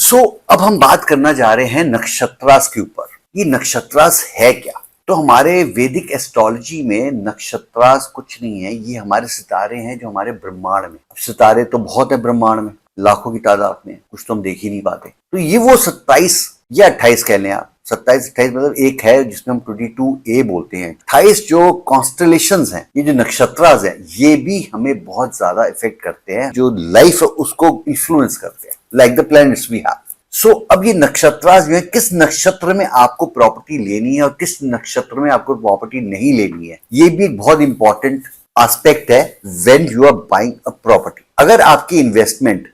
सो अब हम बात करना जा रहे हैं नक्षत्रास के ऊपर। ये नक्षत्रास है क्या? तो हमारे वैदिक एस्ट्रोलॉजी में नक्षत्रास कुछ नहीं है, ये हमारे सितारे हैं जो हमारे ब्रह्मांड में। सितारे तो बहुत है ब्रह्मांड में, लाखों की तादाद में, कुछ तो हम देख ही नहीं पाते। तो ये वो 27 या 28 कह लें आप, 27-28 मतलब एक है जिसमें हम 22A बोलते हैं। 28 जो कॉन्स्टलेशंस हैं, ये जो नक्षत्रास हैं, ये भी हमें बहुत ज्यादा इफेक्ट करते हैं, जो लाइफ है उसको इन्फ्लुएंस करते हैं, like the planets we have. So अब ये नक्षत्रास जो है, किस नक्षत्र में आपको प्रॉपर्टी लेनी है और किस नक्षत्र में आपको प्रॉपर्टी नहीं लेनी है, ये भी एक बहुत इंपॉर्टेंट एस्पेक्ट है when you are buying a property. अगर आपकी इन्वेस्टमेंट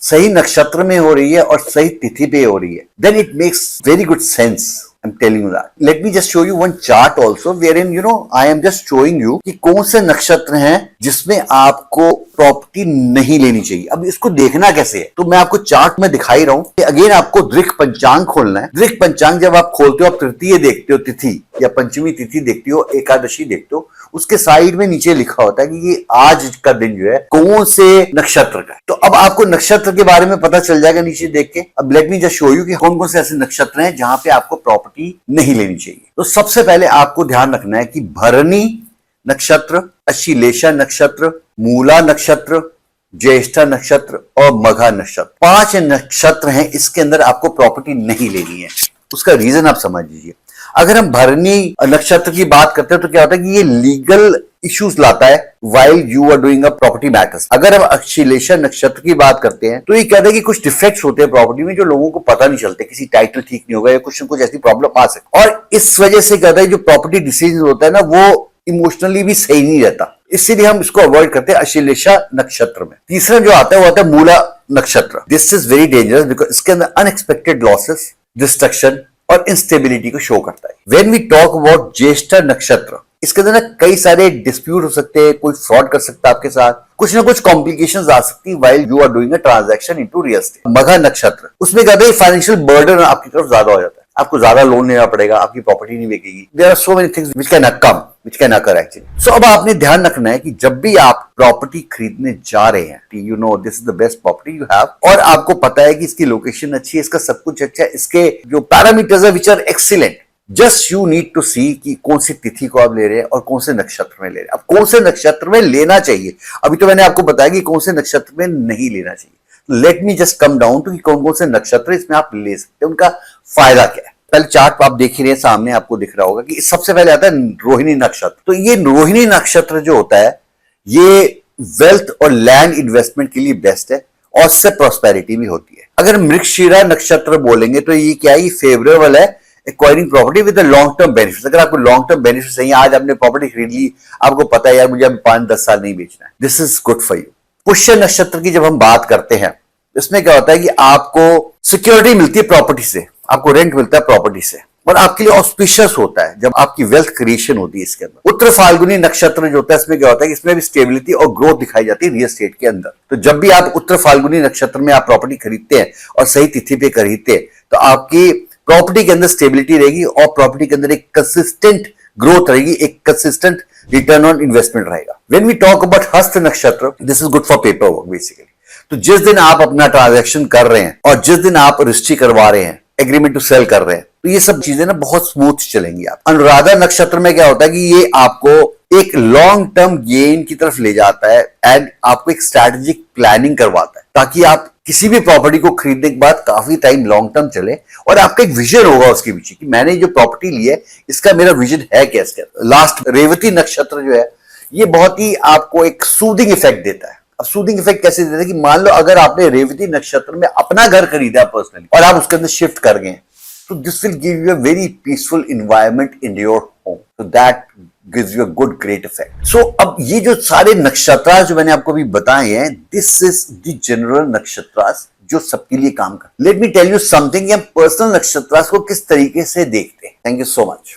सही नक्षत्र में हो रही है और सही तिथि पे हो रही है, then it makes very good sense. I'm telling you that. Let me just show you one chart also wherein I am just showing you कि कौन से नक्षत्र हैं जिसमें आपको प्रॉपर्टी नहीं लेनी चाहिए। अब इसको देखना कैसे है, तो मैं आपको चार्ट में दिखाई रहा हूं कि अगेन आपको दृक पंचांग खोलना है। दृक पंचांग जब आप खोलते हो, आप तृतीय देखते हो तिथि या पंचमी तिथि देखते हो, एकादशी देखते हो, उसके साइड में नीचे लिखा होता है कि ये आज का दिन जो है कौन से नक्षत्र का है। तो अब आपको नक्षत्र के बारे में पता चल जाएगा नीचे देख के। अब late me just show you कि कौन कौन से ऐसे नक्षत्र हैं जहां पे आपको प्रॉपर्टी नहीं लेनी चाहिए। तो सबसे पहले आपको ध्यान रखना है कि भरणी नक्षत्र, अश्लेषा नक्षत्र, मूला नक्षत्र, ज्येष्ठा नक्षत्र और मघा नक्षत्र, 5 नक्षत्र हैं, इसके अंदर आपको प्रॉपर्टी नहीं लेनी है। उसका रीजन आप समझ लीजिए। अगर हम भरणी नक्षत्र की बात करते हैं तो क्या होता है कि ये लीगल इश्यूज लाता है while you are doing a property matters। अगर हम अश्लेषा नक्षत्र की बात करते हैं तो ये कहते हैं कि कुछ डिफेक्ट्स होते हैं प्रॉपर्टी में जो लोगों को पता नहीं चलते, किसी टाइटल ठीक नहीं होगा या कुछ न कुछ ऐसी प्रॉब्लम आ सकती है, और इस वजह से कहता है जो प्रॉपर्टी डिसीजन होता है ना, वो इमोशनली भी सही नहीं रहता, इसीलिए हम इसको अवॉइड करते हैं अश्लेषा नक्षत्र में। तीसरा जो आता है वो आता है मूला नक्षत्र। This is very dangerous because इसके अंदर अनएक्सपेक्टेड लॉसेस, डिस्ट्रक्शन और इंस्टेबिलिटी को शो करता है। व्हेन वी टॉक अबाउट ज्येष्ठा नक्षत्र, इसके अंदर कई सारे डिस्प्यूट हो सकते हैं, कोई फ्रॉड कर सकता है आपके साथ, कुछ ना कुछ कॉम्प्लिकेशंस आ सकती है while you are doing a transaction into real estate. Magha नक्षत्र, उसमें कहते हैं फाइनेंशियल बर्डन आपकी तरफ ज्यादा हो जाता है, आपको ज्यादा लोन लेना पड़ेगा, आपकी प्रॉपर्टी नहीं बिकेगी। There are so many things which can come, which can occur actually। So अब आपने ध्यान रखना है कि जब भी आप प्रॉपर्टी खरीदने जा रहे हैं, this is the best property you have, और आपको पता है कि इसकी लोकेशन अच्छी है, इसका सब कुछ अच्छा है, इसके जो पैरामीटर्स है which are excellent, just you need to see कि कौन सी तिथि को आप ले रहे हैं और कौन से नक्षत्र में ले रहे हैं। अब कौन से नक्षत्र में लेना चाहिए, अभी तो मैंने आपको बताया कि कौन से नक्षत्र में नहीं लेना चाहिए। Let me just come down to कि कौन कौन से नक्षत्र इसमें आप ले सकते हैं, उनका फायदा क्या है। पहले चार्ट आप देख ही रहे हैं, सामने आपको दिख रहा होगा कि सबसे पहले आता है रोहिणी नक्षत्र। तो ये रोहिणी नक्षत्र जो होता है, ये वेल्थ और लैंड इन्वेस्टमेंट के लिए बेस्ट है और इससे प्रॉस्पेरिटी भी होती है। अगर मृगशिरा नक्षत्र बोलेंगे तो ये क्या है, ये फेवरेबल है acquiring property with long term benefit. अगर आपको लॉन्ग टर्म बेनिफिट चाहिए, आज आपने प्रॉपर्टी खरीद ली, आपको पता है यार मुझे अब 5-10 साल नहीं बेचना है, this is good for you. Pushya Nakshatra की जब हम बात करते हैं, इसमें क्या होता है कि आपको सिक्योरिटी मिलती है प्रॉपर्टी से, आपको रेंट मिलता है प्रॉपर्टी से, और आपके लिए ऑस्पिशियस होता है जब आपकी वेल्थ क्रिएशन होती है इसके अंदर। उत्तर फाल्गुनी नक्षत्र जो होता है, इसमें क्या होता है कि इसमें भी स्टेबिलिटी और ग्रोथ दिखाई जाती है रियल एस्टेट के अंदर। तो जब भी आप उत्तर फाल्गुनी नक्षत्र में आप प्रॉपर्टी खरीदते हैं और सही तिथि पे खरीदते हैं, तो आपकी प्रॉपर्टी के अंदर स्टेबिलिटी रहेगी और प्रॉपर्टी के अंदर एक कंसिस्टेंट ग्रोथ रहेगी, एक कंसिस्टेंट रिटर्न ऑन इन्वेस्टमेंट रहेगा। व्हेन वी टॉक अबाउट हस्त नक्षत्र, this is good for paper work basically. तो जिस दिन आप अपना ट्रांजैक्शन कर रहे हैं और जिस दिन आप रजिस्ट्री करवा रहे हैं, एग्रीमेंट टू सेल कर रहे हैं, तो ये सब चीजें ना बहुत स्मूथ चलेंगी। आप अनुराधा नक्षत्र में क्या होता है कि ये आपको एक लॉन्ग टर्म गेन की तरफ ले जाता है एंड आपको एक स्ट्रैटेजिक प्लानिंग करवाता है, ताकि आप किसी भी प्रॉपर्टी को खरीदने के बाद काफी टाइम लॉन्ग टर्म चले और आपका एक विजन होगा उसके पीछे कि मैंने जो प्रॉपर्टी ली है इसका मेरा विजन है क्या। इसके लास्ट रेवती नक्षत्र जो है, ये बहुत ही आपको एक सूदिंग इफेक्ट देता है। अब सूदिंग इफेक्ट कैसे देता है कि मान लो अगर आपने रेवती नक्षत्र में अपना घर खरीदा पर्सनली और आप उसके अंदर शिफ्ट कर गए, तो this will give you a very peaceful environment in your home, so that gives you a good great effect. So अब ये जो सारे नक्षत्र जो मैंने आपको अभी बताए हैं, दिस इज द जनरल नक्षत्र जो सबके लिए काम कर। Let me tell you something, हम पर्सनल नक्षत्र को किस तरीके से देखते हैं। Thank you so much.